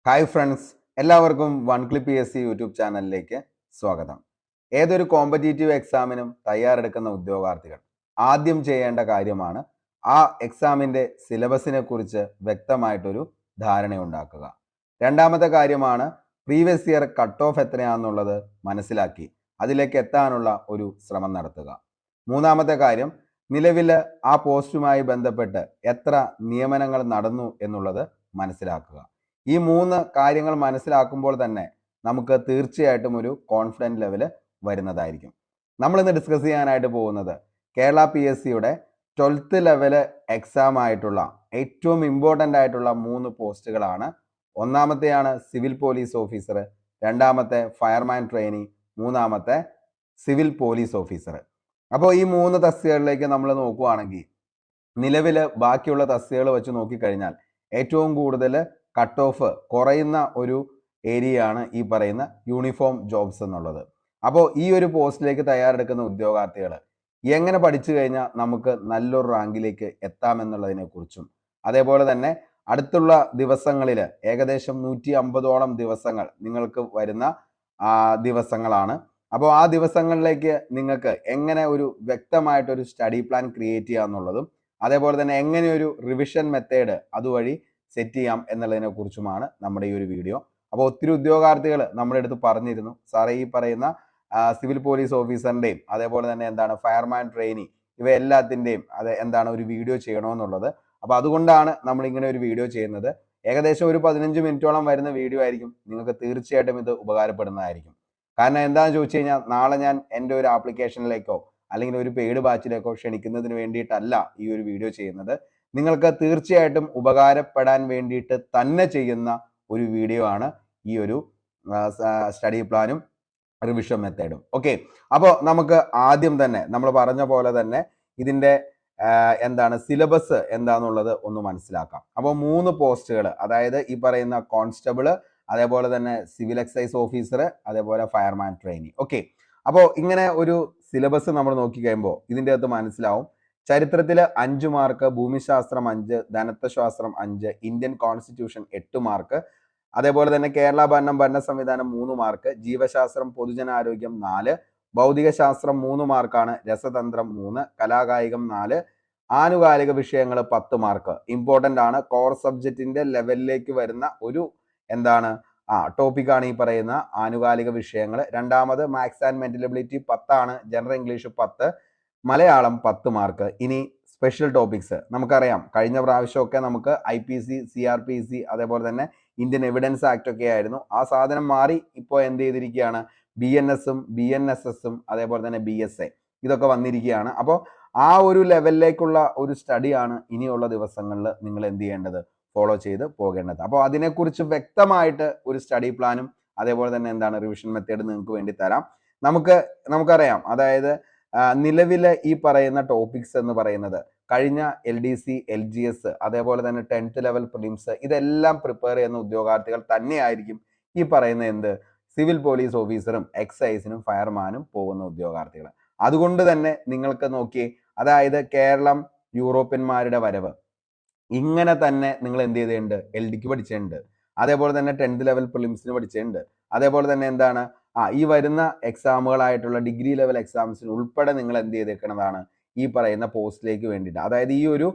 Hi friends, എല്ലാവർക്കും one clip PSC YouTube ചാനലിലേക്ക് സ്വാഗതം. ഏതൊരു കോമ്പറ്റീറ്റീവ് എക്സാമിനും തയ്യാറെടുക്കുന്ന ഉദ്യോഗാർത്ഥികൾ ആദ്യം ചെയ്യേണ്ട കാര്യമാണ് ആ എക്സാമിൻ്റെ സിലബസിനെ കുറിച്ച് വ്യക്തമായിട്ടൊരു ധാരണയുണ്ടാക്കുക. രണ്ടാമത്തെ കാര്യമാണ് പ്രീവിയസ് ഇയർ കട്ട് ഓഫ് എത്രയാണെന്നുള്ളത് മനസ്സിലാക്കി അതിലേക്ക് എത്താനുള്ള ഒരു ശ്രമം നടത്തുക. മൂന്നാമത്തെ കാര്യം, നിലവിൽ ആ പോസ്റ്റുമായി ബന്ധപ്പെട്ട് എത്ര നിയമനങ്ങൾ നടന്നു എന്നുള്ളത് മനസ്സിലാക്കുക. ഈ മൂന്ന് കാര്യങ്ങൾ മനസ്സിലാക്കുമ്പോൾ തന്നെ നമുക്ക് തീർച്ചയായിട്ടും ഒരു കോൺഫിഡൻറ്റ് ലെവൽ വരുന്നതായിരിക്കും. നമ്മളിന്ന് ഡിസ്കസ് ചെയ്യാനായിട്ട് പോകുന്നത് കേരള PSCയുടെ 12th ലെവൽ എക്സാം ആയിട്ടുള്ള ഏറ്റവും ഇമ്പോർട്ടൻ്റ് ആയിട്ടുള്ള 3 പോസ്റ്റുകളാണ്. ഒന്നാമത്തെയാണ് സിവിൽ പോലീസ് ഓഫീസർ, രണ്ടാമത്തെ ഫയർമാൻ ട്രെയിനി, മൂന്നാമത്തെ സിവിൽ പോലീസ് ഓഫീസർ. അപ്പോൾ ഈ 3 തസ്തികകളിലേക്ക് നമ്മൾ നോക്കുകയാണെങ്കിൽ നിലവിൽ ബാക്കിയുള്ള തസ്തികകൾ വെച്ച് നോക്കിക്കഴിഞ്ഞാൽ ഏറ്റവും കൂടുതൽ കട്ട് ഓഫ് കുറയുന്ന ഒരു ഏരിയയാണ് ഈ പറയുന്ന യൂണിഫോം ജോബ്സ് എന്നുള്ളത്. അപ്പോൾ ഈ ഒരു പോസ്റ്റിലേക്ക് തയ്യാറെടുക്കുന്ന ഉദ്യോഗാർത്ഥികൾ എങ്ങനെ പഠിച്ചു കഴിഞ്ഞാൽ നമുക്ക് നല്ലൊരു റാങ്കിലേക്ക് എത്താമെന്നുള്ളതിനെ കുറിച്ചും, അതേപോലെ തന്നെ അടുത്തുള്ള ദിവസങ്ങളിൽ ഏകദേശം 150ഓളം ദിവസങ്ങൾ നിങ്ങൾക്ക് വരുന്ന ദിവസങ്ങളാണ്. അപ്പോൾ ആ ദിവസങ്ങളിലേക്ക് നിങ്ങൾക്ക് എങ്ങനെ ഒരു വ്യക്തമായിട്ടൊരു സ്റ്റഡി പ്ലാൻ ക്രിയേറ്റ് ചെയ്യുക എന്നുള്ളതും, അതേപോലെ തന്നെ എങ്ങനെ ഒരു റിവിഷൻ മെത്തേഡ് അതുവഴി സെറ്റ് ചെയ്യാം എന്നുള്ളതിനെ കുറിച്ചുമാണ് നമ്മുടെ ഈ ഒരു വീഡിയോ. അപ്പോൾ ഒത്തിരി ഉദ്യോഗാർത്ഥികൾ നമ്മുടെ അടുത്ത് പറഞ്ഞിരുന്നു, സാറേ ഈ പറയുന്ന സിവിൽ പോലീസ് ഓഫീസറിൻ്റെയും അതേപോലെ തന്നെ എന്താണ് ഫയർമാൻ ട്രെയിനി ഇവയെല്ലാത്തിൻ്റെയും എന്താണ് ഒരു വീഡിയോ ചെയ്യണമെന്നുള്ളത്. അപ്പോൾ അതുകൊണ്ടാണ് നമ്മളിങ്ങനെ ഒരു വീഡിയോ ചെയ്യുന്നത്. ഏകദേശം ഒരു 15 മിനിറ്റോളം വരുന്ന വീഡിയോ ആയിരിക്കും. നിങ്ങൾക്ക് തീർച്ചയായിട്ടും ഇത് ഉപകാരപ്പെടുന്നതായിരിക്കും. കാരണം എന്താണെന്ന് ചോദിച്ചു കഴിഞ്ഞാൽ നാളെ ഞാൻ എൻ്റെ ഒരു ആപ്ലിക്കേഷനിലേക്കോ അല്ലെങ്കിൽ ഒരു പെയ്ഡ് ബാച്ചിലേക്കോ ക്ഷണിക്കുന്നതിന് വേണ്ടിയിട്ടല്ല ഈ ഒരു വീഡിയോ ചെയ്യുന്നത്. നിങ്ങൾക്ക് തീർച്ചയായിട്ടും ഉപകാരപ്പെടാൻ വേണ്ടിയിട്ട് തന്നെ ചെയ്യുന്ന ഒരു വീഡിയോ ആണ് ഈ ഒരു സ്റ്റഡി പ്ലാനും റിവിഷൻ മെത്തേഡും. ഓക്കെ, അപ്പോൾ നമുക്ക് ആദ്യം തന്നെ നമ്മൾ പറഞ്ഞ പോലെ തന്നെ ഇതിൻ്റെ എന്താണ് സിലബസ് എന്താണെന്നുള്ളത് ഒന്ന് മനസ്സിലാക്കാം. അപ്പോൾ 3 പോസ്റ്റുകൾ, അതായത് ഈ പറയുന്ന കോൺസ്റ്റബിള്, അതേപോലെ തന്നെ സിവിൽ എക്സൈസ് ഓഫീസർ, അതേപോലെ ഫയർമാൻ ട്രെയിനി. ഓക്കെ, അപ്പോൾ ഇങ്ങനെ ഒരു സിലബസ് നമ്മൾ നോക്കിക്കഴിയുമ്പോൾ ഇതിൻ്റെ അകത്ത് മനസ്സിലാവും ചരിത്രത്തിൽ 5 മാർക്ക്, ഭൂമിശാസ്ത്രം 5, ധനത്വശാസ്ത്രം 5, ഇന്ത്യൻ കോൺസ്റ്റിറ്റ്യൂഷൻ 8 മാർക്ക്, അതേപോലെ തന്നെ കേരള ഭരണം ഭരണ സംവിധാനം 3 മാർക്ക്, ജീവശാസ്ത്രം പൊതുജനാരോഗ്യം 4, ഭൗതികശാസ്ത്രം 3 മാർക്കാണ്, രസതന്ത്രം 3, കലാകായികം 4, ആനുകാലിക വിഷയങ്ങൾ 10 മാർക്ക്. ഇമ്പോർട്ടൻ്റ് ആണ്, കോർ സബ്ജക്റ്റിന്റെ ലെവലിലേക്ക് വരുന്ന ഒരു എന്താണ് ടോപ്പിക്കാണ് ഈ പറയുന്ന ആനുകാലിക വിഷയങ്ങൾ. രണ്ടാമത് മാത്സ് ആൻഡ് മെന്റൽ എബിലിറ്റി 10 ആണ്, ജനറൽ ഇംഗ്ലീഷ് 10, മലയാളം 10 മാർക്ക്. ഇനി സ്പെഷ്യൽ ടോപ്പിക്സ് നമുക്കറിയാം, കഴിഞ്ഞ പ്രാവശ്യമൊക്കെ നമുക്ക് IPC, CRPC, അതേപോലെ തന്നെ ഇന്ത്യൻ എവിഡൻസ് ആക്ട് ഒക്കെ ആയിരുന്നു. ആ സാധനം മാറി ഇപ്പോൾ എന്ത് ചെയ്തിരിക്കുകയാണ്, BNS-ഉം BNSS-ഉം അതേപോലെ തന്നെ BSA ഇതൊക്കെ വന്നിരിക്കുകയാണ്. അപ്പോൾ ആ ഒരു ലെവലിലേക്കുള്ള ഒരു സ്റ്റഡിയാണ് ഇനിയുള്ള ദിവസങ്ങളിൽ നിങ്ങൾ എന്ത് ചെയ്യേണ്ടത്, ഫോളോ ചെയ്ത് പോകേണ്ടത്. അപ്പോൾ അതിനെക്കുറിച്ച് വ്യക്തമായിട്ട് ഒരു സ്റ്റഡി പ്ലാനും അതേപോലെ തന്നെ എന്താണ് റിവിഷൻ മെത്തേഡ് നിങ്ങൾക്ക് വേണ്ടി തരാം. നമുക്കറിയാം, അതായത് നിലവിലെ ഈ പറയുന്ന ടോപ്പിക്സ് എന്ന് പറയുന്നത് കഴിഞ്ഞ LDC, LGS, അതേപോലെ തന്നെ 10th ലെവൽ പ്രിലിംസ് ഇതെല്ലാം പ്രിപ്പയർ ചെയ്യുന്ന ഉദ്യോഗാർത്ഥികൾ തന്നെയായിരിക്കും ഈ പറയുന്ന സിവിൽ പോലീസ് ഓഫീസറും എക്സൈസിനും ഫയർമാനും പോകുന്ന ഉദ്യോഗാർത്ഥികൾ. അതുകൊണ്ട് തന്നെ നിങ്ങൾക്ക് നോക്കി, അതായത് കേരളം യൂറോപ്യന്മാരുടെ വരവ് ഇങ്ങനെ തന്നെ നിങ്ങൾ എന്ത് ചെയ്തിട്ടുണ്ട്, LDക്ക് പഠിച്ചിട്ടുണ്ട്, അതേപോലെ തന്നെ 10th ലെവൽ പ്രിലിംസിന് പഠിച്ചിട്ടുണ്ട്, അതേപോലെ തന്നെ എന്താണ് ഈ വരുന്ന എക്സാമുകളായിട്ടുള്ള ഡിഗ്രി ലെവൽ എക്സാംസിന് ഉൾപ്പെടെ നിങ്ങൾ എന്ത് ചെയ്തേക്കുന്നതാണ് ഈ പറയുന്ന പോസ്റ്റിലേക്ക് വേണ്ടിയിട്ട്. അതായത് ഈ ഒരു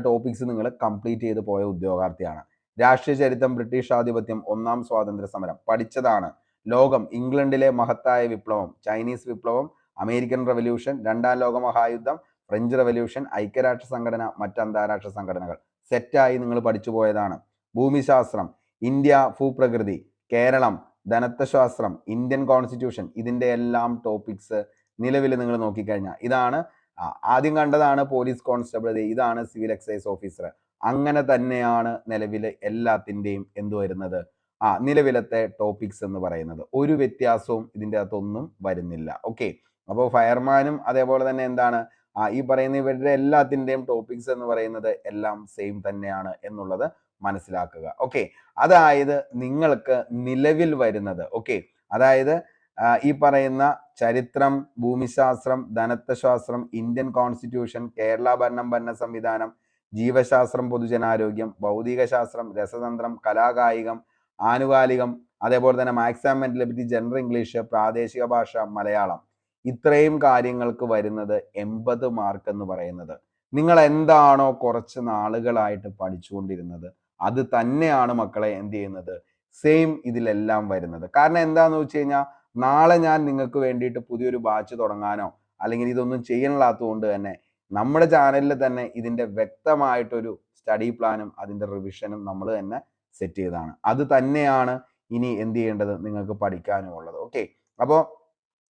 ടോപ്പിക്സ് നിങ്ങൾ കംപ്ലീറ്റ് ചെയ്ത് പോയ ഉദ്യോഗാർത്ഥിയാണ്. രാഷ്ട്രീയ ചരിത്രം, ബ്രിട്ടീഷ് ആധിപത്യം, ഒന്നാം സ്വാതന്ത്ര്യ സമരം പഠിച്ചതാണ്. ലോകം, ഇംഗ്ലണ്ടിലെ മഹത്തായ വിപ്ലവം, ചൈനീസ് വിപ്ലവം, അമേരിക്കൻ റവല്യൂഷൻ, രണ്ടാം ലോക മഹായുദ്ധം, ഫ്രഞ്ച് റവല്യൂഷൻ, ഐക്യരാഷ്ട്ര സംഘടന, മറ്റ് അന്താരാഷ്ട്ര സംഘടനകൾ സെറ്റായി നിങ്ങൾ പഠിച്ചു പോയതാണ്. ഭൂമിശാസ്ത്രം, ഇന്ത്യ ഭൂപ്രകൃതി, കേരളം, ധനത്വശാസ്ത്രം, ഇന്ത്യൻ കോൺസ്റ്റിറ്റ്യൂഷൻ, ഇതിൻ്റെ എല്ലാം ടോപ്പിക്സ് നിലവിൽ നിങ്ങൾ നോക്കിക്കഴിഞ്ഞാൽ ഇതാണ് ആദ്യം കണ്ടതാണ് പോലീസ് കോൺസ്റ്റബിൾ, ഇതാണ് സിവിൽ എക്സൈസ് ഓഫീസർ. അങ്ങനെ തന്നെയാണ് നിലവിൽ എല്ലാത്തിൻ്റെയും എന്ത് വരുന്നത്, നിലവിലത്തെ ടോപ്പിക്സ് എന്ന് പറയുന്നത്. ഒരു വ്യത്യാസവും ഇതിൻ്റെ അകത്തൊന്നും വരുന്നില്ല. ഓക്കെ, അപ്പോൾ ഫയർമാനും അതേപോലെ തന്നെ എന്താണ് ഈ പറയുന്ന ഇവരുടെ എല്ലാത്തിൻ്റെയും ടോപ്പിക്സ് എന്ന് പറയുന്നത് എല്ലാം സെയിം തന്നെയാണ് എന്നുള്ളത് മനസ്സിലാക്കുക. ഓക്കെ, അതായത് നിങ്ങൾക്ക് നിലവിൽ വരുന്നത്, ഓക്കെ, അതായത് ഈ പറയുന്ന ചരിത്രം, ഭൂമിശാസ്ത്രം, ധനത്വശാസ്ത്രം, ഇന്ത്യൻ കോൺസ്റ്റിറ്റ്യൂഷൻ, കേരള ഭരണം ഭരണ സംവിധാനം, ജീവശാസ്ത്രം പൊതുജനാരോഗ്യം, ഭൗതികശാസ്ത്രം, രസതന്ത്രം, കലാകായികം, ആനുകാലികം, അതേപോലെ തന്നെ maths and mental ability, general English, പ്രാദേശിക ഭാഷ, മലയാളം, ഇത്രയും കാര്യങ്ങൾക്ക് വരുന്നത് 80 മാർക്ക് എന്ന് പറയുന്നത് നിങ്ങൾ എന്താണോ കുറച്ച് നാളുകളായിട്ട് പഠിച്ചുകൊണ്ടിരുന്നത് അത് തന്നെയാണ് മക്കളെ എന്ത് ചെയ്യുന്നത്, സെയിം ഇതിലെല്ലാം വരുന്നത്. കാരണം എന്താന്ന് വെച്ച് കഴിഞ്ഞാൽ നാളെ ഞാൻ നിങ്ങൾക്ക് വേണ്ടിയിട്ട് പുതിയൊരു ബാച്ച് തുടങ്ങാനോ അല്ലെങ്കിൽ ഇതൊന്നും ചെയ്യണില്ലാത്തത് കൊണ്ട് തന്നെ നമ്മുടെ ചാനലിൽ തന്നെ ഇതിന്റെ വ്യക്തമായിട്ടൊരു സ്റ്റഡി പ്ലാനും അതിന്റെ റിവിഷനും നമ്മൾ തന്നെ സെറ്റ് ചെയ്തതാണ്. അത് തന്നെയാണ് ഇനി എന്ത് ചെയ്യേണ്ടത്, നിങ്ങൾക്ക് പഠിക്കാനും ഉള്ളത്. ഓക്കെ, അപ്പോൾ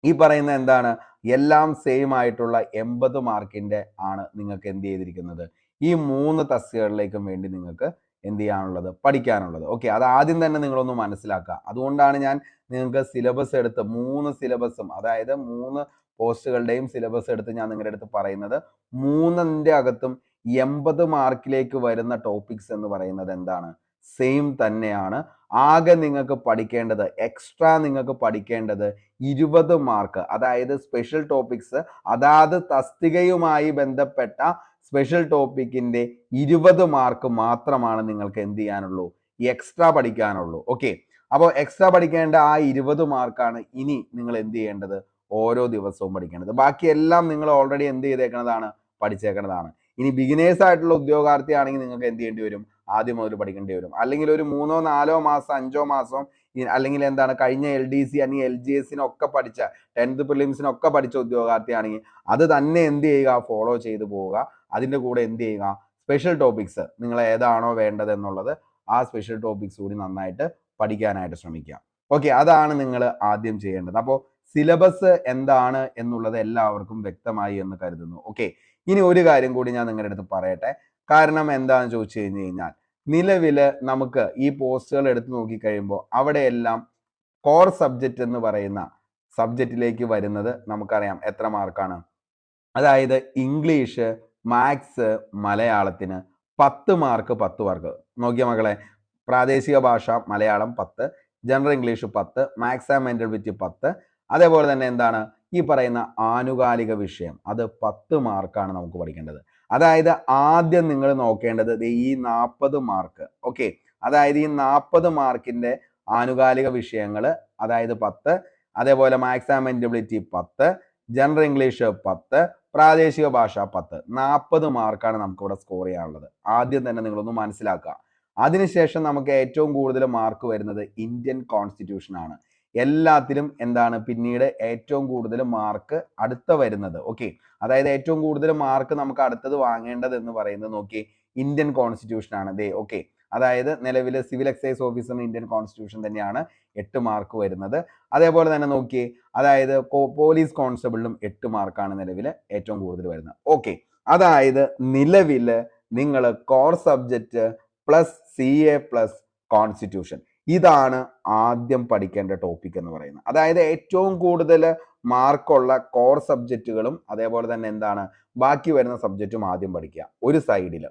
ഈ പറയുന്ന എന്താണ്, എല്ലാം സെയിം ആയിട്ടുള്ള 80 മാർക്കിന്റെ ആണ് നിങ്ങൾക്ക് എന്ത് ചെയ്തിരിക്കുന്നത്, ഈ 3 തസ്തികകളിലേക്കും വേണ്ടി നിങ്ങൾക്ക് എന്ത് ചെയ്യാനുള്ളത്, പഠിക്കാനുള്ളത്. ഓക്കെ, അത് ആദ്യം തന്നെ നിങ്ങളൊന്ന് മനസ്സിലാക്കുക. അതുകൊണ്ടാണ് ഞാൻ നിങ്ങൾക്ക് സിലബസ് എടുത്ത് 3 സിലബസും, അതായത് 3 പോസ്റ്റുകളുടെയും സിലബസ് എടുത്ത് ഞാൻ നിങ്ങളുടെ അടുത്ത് പറയുന്നത് 3ന്റെ അകത്തും 80 മാർക്കിലേക്ക് വരുന്ന ടോപ്പിക്സ് എന്ന് പറയുന്നത് എന്താണ്, സെയിം തന്നെയാണ്. ആകെ നിങ്ങൾക്ക് പഠിക്കേണ്ടത്, എക്സ്ട്രാ നിങ്ങൾക്ക് പഠിക്കേണ്ടത് 20 മാർക്ക്, അതായത് സ്പെഷ്യൽ ടോപ്പിക്സ്, അതാത് തസ്തികയുമായി ബന്ധപ്പെട്ട സ്പെഷ്യൽ ടോപ്പിക്കിന്റെ 20 മാർക്ക് മാത്രമാണ് നിങ്ങൾക്ക് എന്ത് ചെയ്യാനുള്ളൂ, എക്സ്ട്രാ പഠിക്കാനുള്ളൂ. ഓക്കെ, അപ്പോൾ എക്സ്ട്രാ പഠിക്കേണ്ട ആ 20 മാർക്കാണ് ഇനി നിങ്ങൾ എന്ത് ചെയ്യേണ്ടത്, ഓരോ ദിവസവും പഠിക്കേണ്ടത്. ബാക്കിയെല്ലാം നിങ്ങൾ ഓൾറെഡി എന്ത് ചെയ്തേക്കുന്നതാണ്, പഠിച്ചേക്കുന്നതാണ്. ഇനി ബിഗിനേഴ്സ് ആയിട്ടുള്ള ഉദ്യോഗാർത്ഥി ആണെങ്കിൽ നിങ്ങൾക്ക് എന്ത് ചെയ്യേണ്ടി വരും, ആദ്യം മുതൽ പഠിക്കേണ്ടി വരും. അല്ലെങ്കിൽ ഒരു 3 4 മാസം 5 മാസം അല്ലെങ്കിൽ എന്താണ് കഴിഞ്ഞ LDC അല്ലെങ്കിൽ LGSനൊക്കെ പഠിച്ച 10th പ്രിലിംസിനൊക്കെ പഠിച്ച ഉദ്യോഗാർത്ഥിയാണെങ്കിൽ അത് തന്നെ എന്ത് ചെയ്യുക, ഫോളോ ചെയ്തു പോവുക. അതിൻ്റെ കൂടെ എന്ത് ചെയ്യുക, സ്പെഷ്യൽ ടോപ്പിക്സ് നിങ്ങൾ ഏതാണോ വേണ്ടത് എന്നുള്ളത് ആ സ്പെഷ്യൽ ടോപ്പിക്സ് കൂടി നന്നായിട്ട് പഠിക്കാനായിട്ട് ശ്രമിക്കുക. ഓക്കെ, അതാണ് നിങ്ങൾ ആദ്യം ചെയ്യേണ്ടത്. അപ്പോൾ സിലബസ് എന്താണ് എന്നുള്ളത് എല്ലാവർക്കും വ്യക്തമായി എന്ന് കരുതുന്നു. ഓക്കെ, ഇനി ഒരു കാര്യം കൂടി ഞാൻ നിങ്ങളുടെ അടുത്ത് പറയട്ടെ. കാരണം എന്താണെന്ന് ചോദിച്ചു കഴിഞ്ഞാൽ നിലവില് നമുക്ക് ഈ പോസ്റ്റുകൾ എടുത്ത് നോക്കിക്കഴിയുമ്പോൾ അവിടെയെല്ലാം കോർ സബ്ജക്റ്റ് എന്ന് പറയുന്ന സബ്ജക്റ്റിലേക്ക് വരുന്നത് നമുക്കറിയാം എത്ര മാർക്കാണ്. അതായത് ഇംഗ്ലീഷ്, മാത്സ്, മലയാളത്തിന് 10 മാർക്ക് 10 മാർക്ക്. നോക്കിയ മക്കളെ, പ്രാദേശിക ഭാഷ Malayalam 10, general English 10, maths and mental ability 10, അതേപോലെ തന്നെ എന്താണ് ഈ പറയുന്ന ആനുകാലിക വിഷയം അത് 10 മാർക്കാണ് നമുക്ക് പഠിക്കേണ്ടത്. അതായത് ആദ്യം നിങ്ങൾ നോക്കേണ്ടത് ഈ 40 മാർക്ക്. ഓക്കെ, അതായത് ഈ 40 മാർക്കിന്റെ ആനുകാലിക വിഷയങ്ങൾ, അതായത് 10, അതേപോലെ maths and mental ability 10, general English 10, പ്രാദേശിക ഭാഷ 10, 40 മാർക്കാണ് നമുക്ക് ഇവിടെ സ്കോർ ചെയ്യാനുള്ളത്. ആദ്യം തന്നെ നിങ്ങളൊന്ന് മനസ്സിലാക്കുക. അതിനുശേഷം നമുക്ക് ഏറ്റവും കൂടുതൽ മാർക്ക് വരുന്നത് ഇന്ത്യൻ കോൺസ്റ്റിറ്റ്യൂഷൻ ആണ്. എല്ലാത്തിലും എന്താണ് പിന്നീട് ഏറ്റവും കൂടുതൽ മാർക്ക് അടുത്ത വരുന്നത്. ഓക്കെ, അതായത് ഏറ്റവും കൂടുതൽ മാർക്ക് നമുക്ക് അടുത്തത് വാങ്ങേണ്ടത് എന്ന് പറയുന്നത് നോക്കി ഇന്ത്യൻ കോൺസ്റ്റിറ്റ്യൂഷൻ ആണ്. ദേ ഓക്കെ, അതായത് നിലവിൽ സിവിൽ എക്സൈസ് ഓഫീസറിന് ഇന്ത്യൻ കോൺസ്റ്റിറ്റ്യൂഷൻ തന്നെയാണ് 8 മാർക്ക് വരുന്നത്. അതേപോലെ തന്നെ നോക്കി, അതായത് പോലീസ് കോൺസ്റ്റബിളിലും 8 മാർക്കാണ് നിലവിൽ ഏറ്റവും കൂടുതൽ വരുന്നത്. ഓക്കെ, അതായത് നിലവിൽ നിങ്ങൾ core subject plus CA plus constitution, ഇതാണ് ആദ്യം പഠിക്കേണ്ട ടോപ്പിക് എന്ന് പറയുന്നത്. അതായത് ഏറ്റവും കൂടുതൽ മാർക്കുള്ള കോർ സബ്ജക്റ്റുകളും അതേപോലെ തന്നെ എന്താണ് ബാക്കി വരുന്ന സബ്ജക്റ്റും ആദ്യം പഠിക്കുക ഒരു സൈഡിൽ.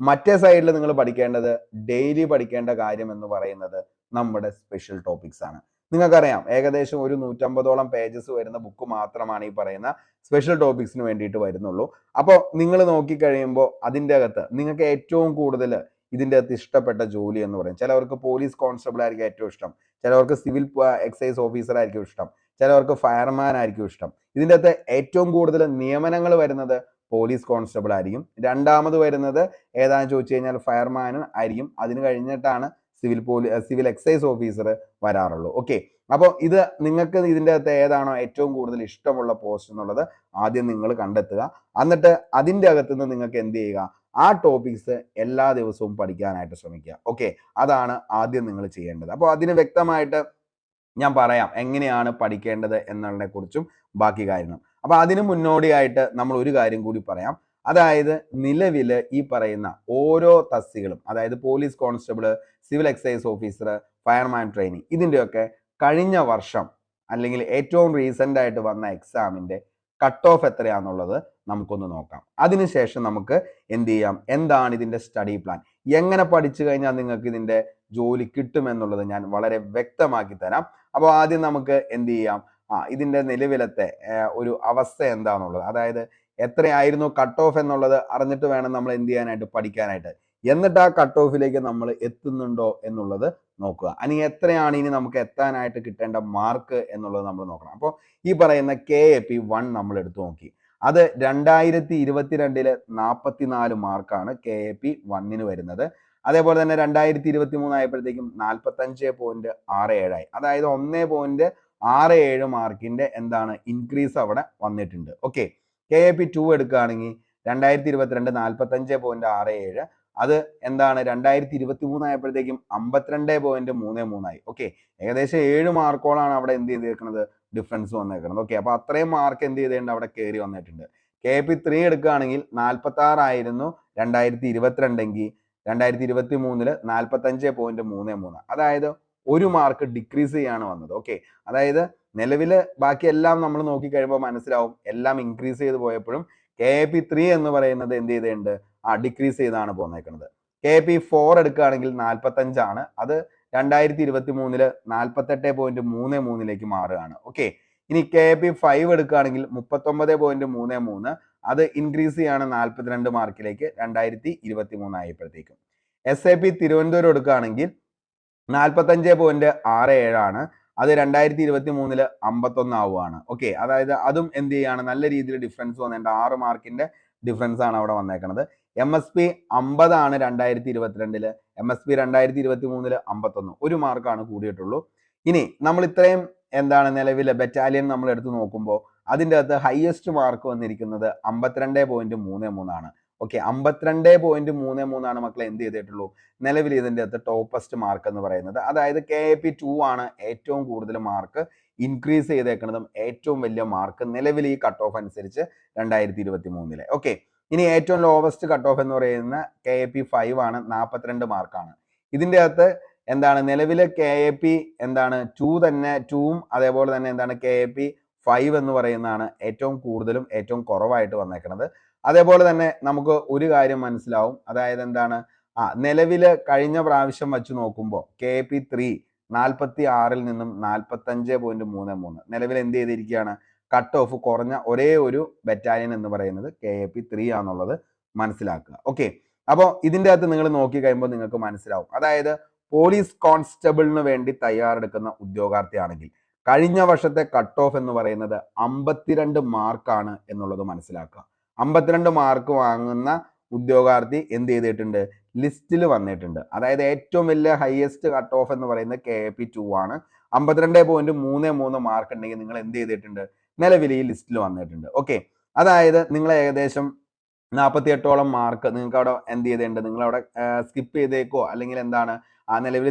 മറ്റേ സൈഡിൽ നിങ്ങൾ പഠിക്കേണ്ടത്, ഡെയിലി പഠിക്കേണ്ട കാര്യം എന്ന് പറയുന്നത് നമ്മുടെ സ്പെഷ്യൽ ടോപ്പിക്സ് ആണ്. നിങ്ങൾക്കറിയാം ഏകദേശം ഒരു 150ഓളം പേജസ് വരുന്ന ബുക്ക് മാത്രമാണ് ഈ പറയുന്ന സ്പെഷ്യൽ ടോപ്പിക്സിന് വേണ്ടിയിട്ട് വരുന്നുള്ളൂ. അപ്പോൾ നിങ്ങൾ നോക്കിക്കഴിയുമ്പോൾ അതിൻ്റെ അകത്ത് നിങ്ങൾക്ക് ഏറ്റവും കൂടുതൽ ഇതിൻ്റെ അകത്ത് ഇഷ്ടപ്പെട്ട ജോലി എന്ന് പറയും, ചിലവർക്ക് പോലീസ് കോൺസ്റ്റബിൾ ആയിരിക്കും ഏറ്റവും ഇഷ്ടം, ചിലവർക്ക് സിവിൽ എക്സൈസ് ഓഫീസർ ആയിരിക്കും ഇഷ്ടം, ചിലവർക്ക് ഫയർമാൻ ആയിരിക്കും ഇഷ്ടം. ഇതിൻ്റെ അകത്ത് ഏറ്റവും കൂടുതൽ നിയമനങ്ങൾ വരുന്നത് പോലീസ് കോൺസ്റ്റബിൾ ആയിരിക്കും. രണ്ടാമത് വരുന്നത് ഏതാണെന്ന് ചോദിച്ചു കഴിഞ്ഞാൽ ഫയർമാൻ ആയിരിക്കും. അതിന് കഴിഞ്ഞിട്ടാണ് സിവിൽ എക്സൈസ് ഓഫീസർ വരാറുള്ളൂ. ഓക്കെ, അപ്പോൾ ഇത് നിങ്ങൾക്ക് ഇതിൻ്റെ അകത്ത് ഏതാണോ ഏറ്റവും കൂടുതൽ ഇഷ്ടമുള്ള പോസ്റ്റ് എന്നുള്ളത് ആദ്യം നിങ്ങൾ കണ്ടെത്തുക. എന്നിട്ട് അതിൻ്റെ അകത്തുനിന്ന് നിങ്ങൾക്ക് എന്ത് ചെയ്യുക, ആ ടോപ്പിക്സ് എല്ലാ ദിവസവും പഠിക്കാനായിട്ട് ശ്രമിക്കുക. ഓക്കെ, അതാണ് ആദ്യം നിങ്ങൾ ചെയ്യേണ്ടത്. അപ്പോൾ അതിന് വ്യക്തമായിട്ട് ഞാൻ പറയാം എങ്ങനെയാണ് പഠിക്കേണ്ടത് എന്നതിനെ കുറിച്ചും ബാക്കി കാര്യങ്ങളും. അപ്പോൾ അതിന് മുന്നോടിയായിട്ട് നമ്മൾ ഒരു കാര്യം കൂടി പറയാം. അതായത് നിലവിൽ ഈ പറയുന്ന ഓരോ തസ്തികളും, അതായത് police constable, civil excise officer, fireman trainee, ഇതിൻ്റെയൊക്കെ കഴിഞ്ഞ വർഷം അല്ലെങ്കിൽ ഏറ്റവും റീസെൻ്റ് ആയിട്ട് വന്ന എക്സാമിൻ്റെ കട്ട് ഓഫ് എത്രയാണെന്നുള്ളത് നമുക്കൊന്ന് നോക്കാം. അതിനുശേഷം നമുക്ക് എന്ത് ചെയ്യാം, എന്താണ് ഇതിൻ്റെ സ്റ്റഡി പ്ലാൻ, എങ്ങനെ പഠിച്ചു കഴിഞ്ഞാൽ നിങ്ങൾക്ക് ഇതിൻ്റെ ജോലി കിട്ടുമെന്നുള്ളത് ഞാൻ വളരെ വ്യക്തമാക്കി തരാം. അപ്പോൾ ആദ്യം നമുക്ക് എന്ത് ചെയ്യാം, ഇതിൻ്റെ നിലവിലത്തെ ഒരു അവസ്ഥ എന്താണെന്നുള്ളത്, അതായത് എത്രയായിരുന്നു കട്ട് ഓഫ് എന്നുള്ളത് അറിഞ്ഞിട്ട് വേണം നമ്മൾ എന്ത് ചെയ്യാനായിട്ട്, പഠിക്കാനായിട്ട്. എന്നിട്ട് ആ കട്ട് ഓഫിലേക്ക് നമ്മൾ എത്തുന്നുണ്ടോ എന്നുള്ളത് നോക്കുക. അല്ലെങ്കിൽ എത്രയാണ് ഇനി നമുക്ക് എത്താനായിട്ട് കിട്ടേണ്ട മാർക്ക് എന്നുള്ളത് നമ്മൾ നോക്കണം. അപ്പോൾ ഈ പറയുന്ന KAP1 നമ്മൾ എടുത്തു നോക്കി. അത് 2022 44 മാർക്കാണ് KAP1 വരുന്നത്. അതേപോലെ തന്നെ 2023 ആയപ്പോഴത്തേക്കും 45.67 ആയി. അതായത് 1.67 മാർക്കിന്റെ എന്താണ് ഇൻക്രീസ് അവിടെ വന്നിട്ടുണ്ട്. ഓക്കെ, KAP2 എടുക്കുകയാണെങ്കിൽ 2022 45.67, അത് എന്താണ് 2023 ആയപ്പോഴത്തേക്കും 52.33 ആയി. ഓക്കെ, ഏകദേശം 7 മാർക്കോളാണ് അവിടെ എന്ത് ചെയ്തേക്കുന്നത്, ഡിഫറൻസ് വന്നേക്കുന്നത്. ഓക്കെ, അപ്പൊ അത്രയും മാർക്ക് എന്ത് ചെയ്തിട്ടുണ്ട്, അവിടെ കയറി വന്നിട്ടുണ്ട്. KAP3 എടുക്കുകയാണെങ്കിൽ 46 ആയിരുന്നു 2022 എങ്കിൽ 2023 45.33, അതായത് 1 മാർക്ക് ഡിക്രീസ് ചെയ്യാണ് വന്നത്. ഓക്കെ, അതായത് നിലവില് ബാക്കി എല്ലാം നമ്മൾ നോക്കി കഴിയുമ്പോൾ മനസ്സിലാവും എല്ലാം ഇൻക്രീസ് ചെയ്ത് പോയപ്പോഴും KAP3 എന്ന് പറയുന്നത് എന്ത് ചെയ്തിട്ടുണ്ട്, ഡിക്രീസ് ചെയ്താണ് പോന്നേക്കുന്നത്. KAP4 എടുക്കുകയാണെങ്കിൽ 45 ആണ്, അത് 2023 48.33 മാറുകയാണ്. ഓക്കെ, ഇനി KAP5 എടുക്കുകയാണെങ്കിൽ 39.33, അത് ഇൻക്രീസ് ചെയ്യാണ് 42 മാർക്കിലേക്ക് 2023 ആയപ്പോഴത്തേക്കും. SAP തിരുവനന്തപുരം എടുക്കുകയാണെങ്കിൽ 45.67 ആണ്, അത് 2023 51 ആവുകയാണ്. ഓക്കെ, അതായത് അതും എന്ത് ചെയ്യാണ്, നല്ല രീതിയിൽ ഡിഫറൻസ് വന്നിട്ടുണ്ട്. 6 മാർക്കിന്റെ ഡിഫറൻസ് ആണ് അവിടെ വന്നേക്കുന്നത്. MSP 50 ആണ് 2022, MSP 2023 51, 1 മാർക്കാണ് കൂടിയിട്ടുള്ളൂ. ഇനി നമ്മൾ ഇത്രയും എന്താണ് നിലവിലെ ബറ്റാലിയൻ നമ്മൾ എടുത്ത് നോക്കുമ്പോൾ അതിൻ്റെ അകത്ത് ഹയസ്റ്റ് മാർക്ക് വന്നിരിക്കുന്നത് 52.33 ആണ്. ഓക്കെ, 52.33 ആണ് മക്കളെ എന്ത് ചെയ്തിട്ടുള്ളൂ, നിലവിൽ ഇതിൻ്റെ അകത്ത് ടോപ്പസ്റ്റ് മാർക്ക് എന്ന് പറയുന്നത്. അതായത് KAP2 ആണ് ഏറ്റവും കൂടുതൽ മാർക്ക് ഇൻക്രീസ് ചെയ്തേക്കുന്നതും ഏറ്റവും വലിയ മാർക്ക് നിലവിൽ ഈ കട്ട് ഓഫ് അനുസരിച്ച് 2023. ഓക്കെ, ഇനി ഏറ്റവും ലോവസ്റ്റ് കട്ട് ഓഫ് എന്ന് പറയുന്ന KAP5 ആണ്, 42 മാർക്കാണ്. ഇതിൻ്റെ അകത്ത് എന്താണ് നിലവിലെ KAP എന്താണ് 2 തന്നെ, 2ഉം അതേപോലെ തന്നെ എന്താണ് KAP5 എന്ന് പറയുന്നതാണ് ഏറ്റവും കൂടുതലും ഏറ്റവും കുറവായിട്ട് വന്നേക്കുന്നത്. അതേപോലെ തന്നെ നമുക്ക് ഒരു കാര്യം മനസ്സിലാവും, അതായത് എന്താണ്, നിലവില് കഴിഞ്ഞ പ്രാവശ്യം വെച്ച് നോക്കുമ്പോൾ KAP3 46 നിന്നും 45.33 നിലവിൽ എന്ത് ചെയ്തിരിക്കുകയാണ്, കട്ട് ഓഫ് കുറഞ്ഞ ഒരേ ഒരു ബറ്റാലിയൻ എന്ന് പറയുന്നത് KAP3 ആണെന്നുള്ളത് മനസ്സിലാക്കുക. ഓക്കെ, അപ്പോൾ ഇതിൻ്റെ അകത്ത് നിങ്ങൾ നോക്കി കഴിയുമ്പോൾ നിങ്ങൾക്ക് മനസ്സിലാവും, അതായത് പോലീസ് കോൺസ്റ്റബിളിന് വേണ്ടി തയ്യാറെടുക്കുന്ന ഉദ്യോഗാർത്ഥിയാണെങ്കിൽ കഴിഞ്ഞ വർഷത്തെ കട്ട് ഓഫ് എന്ന് പറയുന്നത് 52 മാർക്കാണ് എന്നുള്ളത് മനസ്സിലാക്കുക. 52 മാർക്ക് വാങ്ങുന്ന ഉദ്യോഗാർത്ഥി എന്ത് ചെയ്തിട്ടുണ്ട്, ലിസ്റ്റിൽ വന്നിട്ടുണ്ട്. അതായത് ഏറ്റവും വലിയ ഹയസ്റ്റ് കട്ട് ഓഫ് എന്ന് പറയുന്നത് KAP2 ആണ്. 52.33 മാർക്ക് ഉണ്ടെങ്കിൽ നിങ്ങൾ എന്ത് ചെയ്തിട്ടുണ്ട്, നിലവിൽ ഈ ലിസ്റ്റിൽ വന്നിട്ടുണ്ട്. ഓക്കെ, അതായത് നിങ്ങൾ ഏകദേശം 48ഓളം മാർക്ക് നിങ്ങൾക്ക് അവിടെ എന്ത് ചെയ്തിട്ടുണ്ട്, നിങ്ങളവിടെ സ്കിപ്പ് ചെയ്തേക്കോ അല്ലെങ്കിൽ എന്താണ് നിലവിൽ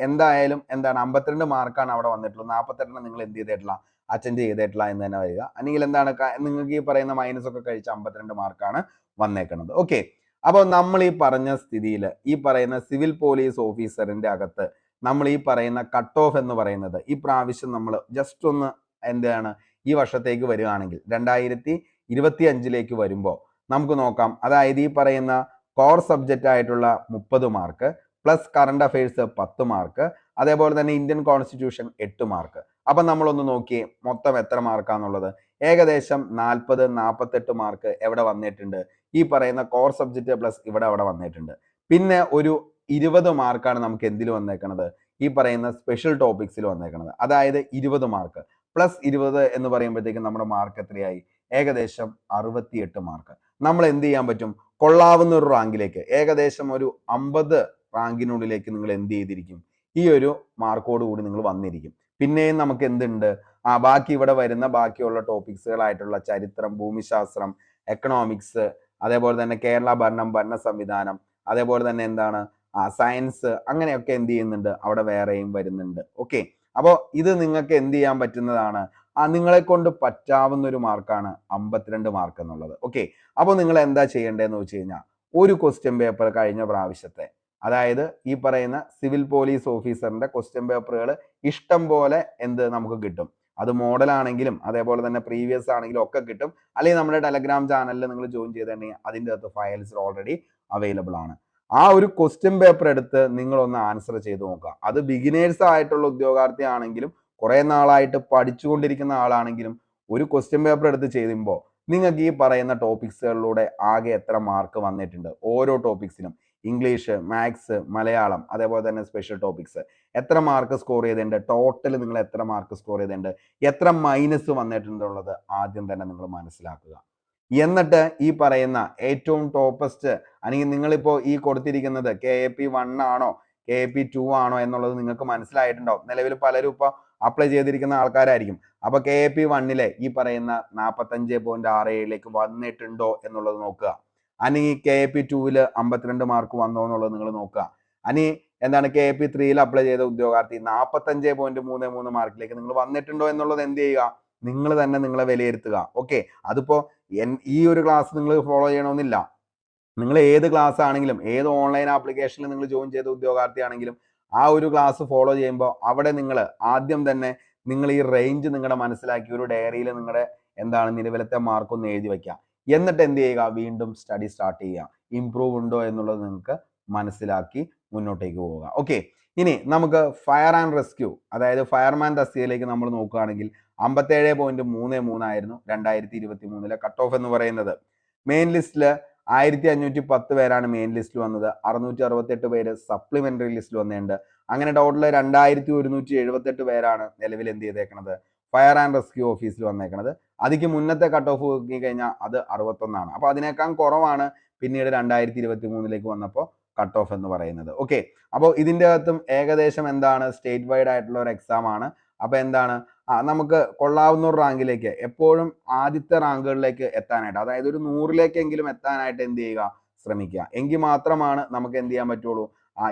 എന്തായാലും എന്താണ് 52 മാർക്കാണ് അവിടെ വന്നിട്ടുള്ളത്. 48 നിങ്ങൾ എന്ത് ചെയ്തിട്ടില്ല, അറ്റൻഡ് ചെയ്തിട്ടില്ല എന്ന് തന്നെ വരിക. അല്ലെങ്കിൽ എന്താണ് നിങ്ങൾക്ക് ഈ പറയുന്ന മൈനസ് ഒക്കെ കഴിച്ച് 52 മാർക്കാണ് വന്നേക്കുന്നത്. ഓക്കെ, അപ്പോൾ നമ്മൾ ഈ പറഞ്ഞ സ്ഥിതിയിൽ ഈ പറയുന്ന സിവിൽ പോലീസ് ഓഫീസറിന്റെ അകത്ത് നമ്മൾ ഈ പറയുന്ന കട്ട് ഓഫ് എന്ന് പറയുന്നത് ഈ പ്രാവശ്യം നമ്മൾ ജസ്റ്റ് ഒന്ന് എന്താണ് ഈ വർഷത്തേക്ക് വരികയാണെങ്കിൽ 2025 വരുമ്പോൾ നമുക്ക് നോക്കാം. അതായത് ഈ പറയുന്ന കോർ സബ്ജക്റ്റ് ആയിട്ടുള്ള 30 mark plus current affairs 10 mark, അതേപോലെ തന്നെ ഇന്ത്യൻ കോൺസ്റ്റിറ്റ്യൂഷൻ 8 മാർക്ക്. അപ്പം നമ്മളൊന്ന് നോക്കിയേ മൊത്തം എത്ര മാർക്കാന്നുള്ളത്. ഏകദേശം 48 മാർക്ക് എവിടെ വന്നിട്ടുണ്ട്, ഈ പറയുന്ന കോർ സബ്ജക്റ്റ് പ്ലസ് ഇവിടെ വന്നിട്ടുണ്ട്. പിന്നെ ഒരു 20 മാർക്കാണ് നമുക്ക് എന്തിൽ വന്നേക്കുന്നത്, ഈ പറയുന്ന സ്പെഷ്യൽ ടോപ്പിക്സിൽ വന്നേക്കുന്നത്. അതായത് 20 മാർക്ക് പ്ലസ് 20 എന്ന് പറയുമ്പോഴത്തേക്കും നമ്മുടെ മാർക്ക് എത്രയായി, ഏകദേശം 68 മാർക്ക്. നമ്മൾ എന്ത് ചെയ്യാൻ പറ്റും, കൊള്ളാവുന്ന ഒരു റാങ്കിലേക്ക് ഏകദേശം ഒരു 50 റാങ്കിനുള്ളിലേക്ക് നിങ്ങൾ എന്ത് ചെയ്തിരിക്കും, ഈ ഒരു മാർക്കോട് കൂടി നിങ്ങൾ വന്നിരിക്കും. പിന്നെയും നമുക്ക് എന്തുണ്ട്, ബാക്കി ഇവിടെ വരുന്ന ബാക്കിയുള്ള ടോപ്പിക്സുകളായിട്ടുള്ള ചരിത്രം, ഭൂമിശാസ്ത്രം, എക്കണോമിക്സ്, അതേപോലെ തന്നെ കേരള ഭരണം, ഭരണ സംവിധാനം, അതേപോലെ തന്നെ എന്താണ് സയൻസ്, അങ്ങനെയൊക്കെ എന്ത് ചെയ്യുന്നുണ്ട്, അവിടെ വേറെയും വരുന്നുണ്ട്. ഓക്കെ, അപ്പോൾ ഇത് നിങ്ങൾക്ക് എന്ത് ചെയ്യാൻ പറ്റുന്നതാണ്, നിങ്ങളെ കൊണ്ട് പറ്റാവുന്ന ഒരു മാർക്കാണ് 52 മാർക്ക് എന്നുള്ളത്. ഓക്കെ, അപ്പോൾ നിങ്ങൾ എന്താ ചെയ്യേണ്ടതെന്ന് വെച്ച് കഴിഞ്ഞാൽ ഒരു ക്വസ്റ്റ്യൻ പേപ്പർ കഴിഞ്ഞ പ്രാവശ്യത്തെ, അതായത് ഈ പറയുന്ന സിവിൽ പോലീസ് ഓഫീസറിന്റെ ക്വസ്റ്റ്യൻ പേപ്പറുകൾ ഇഷ്ടം പോലെ നമുക്ക് കിട്ടും. അത് മോഡൽ ആണെങ്കിലും അതേപോലെ തന്നെ പ്രീവിയസ് ആണെങ്കിലും ഒക്കെ കിട്ടും. അല്ലെങ്കിൽ നമ്മുടെ ടെലഗ്രാം ചാനലിൽ നിങ്ങൾ ജോയിൻ ചെയ്തിട്ടുണ്ടെങ്കിൽ അതിൻ്റെ അകത്ത് ഫയൽസ് ഓൾറെഡി അവൈലബിൾ ആണ്. ആ ഒരു ക്വസ്റ്റ്യൻ പേപ്പർ എടുത്ത് നിങ്ങളൊന്ന് ആൻസർ ചെയ്ത് നോക്കുക. അത് ബിഗിനേഴ്സ് ആയിട്ടുള്ള ഉദ്യോഗാർത്ഥി ആണെങ്കിലും കുറെ നാളായിട്ട് പഠിച്ചുകൊണ്ടിരിക്കുന്ന ആളാണെങ്കിലും ഒരു ക്വസ്റ്റ്യൻ പേപ്പർ എടുത്ത് ചെയ്യുമ്പോൾ നിങ്ങൾക്ക് ഈ പറയുന്ന ടോപ്പിക്സുകളിലൂടെ ആകെ എത്ര മാർക്ക് വന്നിട്ടുണ്ട്, ഓരോ ടോപ്പിക്സിനും ഇംഗ്ലീഷ്, മാത്സ്, മലയാളം, അതേപോലെ തന്നെ സ്പെഷ്യൽ ടോപ്പിക്സ് എത്ര മാർക്ക് സ്കോർ ചെയ്തിട്ടുണ്ട്, ടോട്ടൽ നിങ്ങൾ എത്ര മാർക്ക് സ്കോർ ചെയ്തിട്ടുണ്ട്, എത്ര മൈനസ് വന്നിട്ടുണ്ടുള്ളത് ആദ്യം തന്നെ നിങ്ങൾ മനസ്സിലാക്കുക. എന്നിട്ട് ഈ പറയുന്ന ഏറ്റവും ടോപ്പസ്റ്റ് അല്ലെങ്കിൽ നിങ്ങളിപ്പോൾ ഈ കൊടുത്തിരിക്കുന്നത് KAP1 ആണോ KAP2 ആണോ എന്നുള്ളത് നിങ്ങൾക്ക് മനസ്സിലായിട്ടുണ്ടാവും. നിലവിൽ പലരും ഇപ്പോൾ അപ്ലൈ ചെയ്തിരിക്കുന്ന ആൾക്കാരായിരിക്കും. അപ്പൊ KAP1 ഈ പറയുന്ന 45.67 വന്നിട്ടുണ്ടോ എന്നുള്ളത് നോക്കുക. അല്ലെങ്കിൽ KAP2 52 മാർക്ക് വന്നോ എന്നുള്ളത് നിങ്ങൾ നോക്കുക. അനി എന്താണ് KAP3 അപ്ലൈ ചെയ്ത ഉദ്യോഗാർത്ഥി 45.33 മാർക്കിലേക്ക് നിങ്ങൾ വന്നിട്ടുണ്ടോ എന്നുള്ളത് എന്ത് ചെയ്യുക, നിങ്ങൾ തന്നെ നിങ്ങളെ വിലയിരുത്തുക. ഓക്കെ, അതിപ്പോ ഈ ഒരു ക്ലാസ് നിങ്ങൾ ഫോളോ ചെയ്യണമെന്നില്ല. നിങ്ങൾ ഏത് ക്ലാസ് ആണെങ്കിലും ഏത് ഓൺലൈൻ ആപ്ലിക്കേഷനിൽ നിങ്ങൾ ജോയിൻ ചെയ്ത ഉദ്യോഗാർത്ഥി ആണെങ്കിലും ആ ഒരു ക്ലാസ് ഫോളോ ചെയ്യുമ്പോൾ അവിടെ നിങ്ങൾ ആദ്യം തന്നെ നിങ്ങൾ ഈ റേഞ്ച് നിങ്ങളുടെ മനസ്സിലാക്കി ഒരു ഡയറിയിൽ നിങ്ങളുടെ എന്താണ് നിലവിലത്തെ മാർക്ക് ഒന്ന് എഴുതി വെക്കുക. എന്നിട്ട് എന്ത് ചെയ്യുക, വീണ്ടും സ്റ്റഡി സ്റ്റാർട്ട് ചെയ്യുക. ഇംപ്രൂവ് ഉണ്ടോ എന്നുള്ളത് നിങ്ങൾക്ക് മനസ്സിലാക്കി മുന്നോട്ടേക്ക് പോവുക. ഓക്കെ, ഇനി നമുക്ക് ഫയർ ആൻഡ് റെസ്ക്യൂ അതായത് ഫയർമാൻ തസ്തികയിലേക്ക് നമ്മൾ നോക്കുകയാണെങ്കിൽ 57.33 ആയിരുന്നു 2023 കട്ട് ഓഫ് എന്ന് പറയുന്നത്. മെയിൻ ലിസ്റ്റിൽ 1510 പേരാണ് മെയിൻ ലിസ്റ്റിൽ വന്നത്. 668 പേര് സപ്ലിമെന്ററി ലിസ്റ്റിൽ വന്നിട്ടുണ്ട്. അങ്ങനെ ടോട്ടൽ 2178 പേരാണ് നിലവിൽ എന്ത് ചെയ്തേക്കണത്, ഫയർ ആൻഡ് റെസ്ക്യൂ ഓഫീസിൽ വന്നേക്കണത്. അതിക്ക് മുന്നത്തെ കട്ട് ഓഫ് നോക്കി കഴിഞ്ഞാൽ അത് 61 അപ്പൊ അതിനേക്കാൾ കുറവാണ് പിന്നീട് 2023 വന്നപ്പോൾ കട്ട് ഓഫ് എന്ന് പറയുന്നത്. ഓക്കെ, അപ്പോൾ ഇതിൻ്റെ അകത്തും ഏകദേശം എന്താണ് സ്റ്റേറ്റ് വൈഡ് ആയിട്ടുള്ള ഒരു എക്സാം ആണ്. അപ്പൊ എന്താണ് നമുക്ക് കൊള്ളാവുന്ന ഒരു റാങ്കിലേക്ക് എപ്പോഴും ആദ്യത്തെ റാങ്കുകളിലേക്ക് എത്താനായിട്ട്, അതായത് ഒരു 100-ലേക്കെങ്കിലും എത്താനായിട്ട് എന്ത് ചെയ്യുക, ശ്രമിക്കുക. എങ്കിൽ മാത്രമാണ് നമുക്ക് എന്ത് ചെയ്യാൻ പറ്റുള്ളൂ,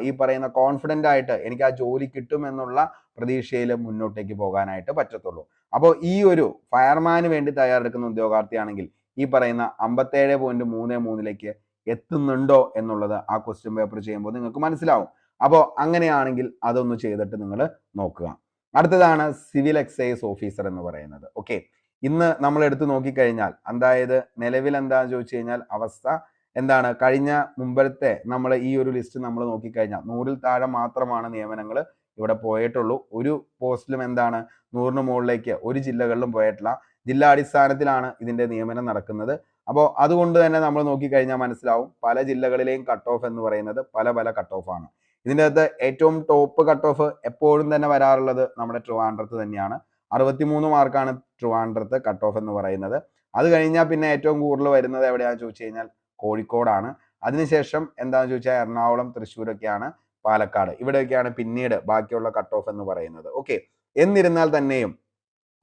ഈ പറയുന്ന കോൺഫിഡന്റ് ആയിട്ട് എനിക്ക് ആ ജോലി കിട്ടും എന്നുള്ള പ്രതീക്ഷയിൽ മുന്നോട്ടേക്ക് പോകാനായിട്ട് പറ്റത്തുള്ളൂ. അപ്പോൾ ഈ ഒരു ഫയർമാന് വേണ്ടി തയ്യാറെടുക്കുന്ന ഉദ്യോഗാർത്ഥിയാണെങ്കിൽ ഈ പറയുന്ന 57.33 എത്തുന്നുണ്ടോ എന്നുള്ളത് ആ ക്വസ്റ്റ്യൻ പേപ്പർ ചെയ്യുമ്പോൾ നിങ്ങൾക്ക് മനസ്സിലാവും. അപ്പോൾ അങ്ങനെയാണെങ്കിൽ അതൊന്ന് ചെയ്തിട്ട് നിങ്ങൾ നോക്കുക. അടുത്തതാണ് സിവിൽ എക്സൈസ് ഓഫീസർ എന്ന് പറയുന്നത്. ഓക്കെ, ഇന്ന് നമ്മൾ എടുത്തു നോക്കിക്കഴിഞ്ഞാൽ അതായത് നിലവിൽ എന്താണെന്ന് ചോദിച്ചു കഴിഞ്ഞാൽ അവസ്ഥ എന്താണ്, കഴിഞ്ഞ മുമ്പത്തെ നമ്മൾ ഈ ഒരു ലിസ്റ്റ് നമ്മൾ നോക്കിക്കഴിഞ്ഞാൽ 100-ൽ താഴെ മാത്രമാണ് നിയമനങ്ങൾ ഇവിടെ പോയിട്ടുള്ളൂ. ഒരു പോസ്റ്റിലും എന്താണ് 100-ന് മുകളിലേക്ക് ഒരു ജില്ലകളിലും പോയിട്ടില്ല. ജില്ലാടിസ്ഥാനത്തിലാണ് ഇതിന്റെ നിയമനം നടക്കുന്നത്. അപ്പോൾ അതുകൊണ്ട് തന്നെ നമ്മൾ നോക്കിക്കഴിഞ്ഞാൽ മനസ്സിലാവും പല ജില്ലകളിലെയും കട്ട് ഓഫ് എന്ന് പറയുന്നത് പല പല കട്ട് ഓഫ് ആണ്. ഇതിൻ്റെ അകത്ത് ഏറ്റവും ടോപ്പ് കട്ട് ഓഫ് എപ്പോഴും തന്നെ വരാറുള്ളത് നമ്മുടെ ട്രിവാൻഡ്രത്ത് തന്നെയാണ്. 63 മാർക്കാണ് ട്രിവാൻഡ്രത്ത് കട്ട് ഓഫ് എന്ന് പറയുന്നത്. അത് കഴിഞ്ഞാൽ പിന്നെ ഏറ്റവും കൂടുതൽ വരുന്നത് എവിടെയാണെന്ന് ചോദിച്ചു കഴിഞ്ഞാൽ കോഴിക്കോടാണ്. അതിനുശേഷം എന്താണെന്ന് ചോദിച്ചാൽ എറണാകുളം, തൃശ്ശൂരൊക്കെയാണ്, പാലക്കാട്, ഇവിടെയൊക്കെയാണ് പിന്നീട് ബാക്കിയുള്ള കട്ട് ഓഫ് എന്ന് പറയുന്നത്. ഓക്കെ, എന്നിരുന്നാൽ തന്നെയും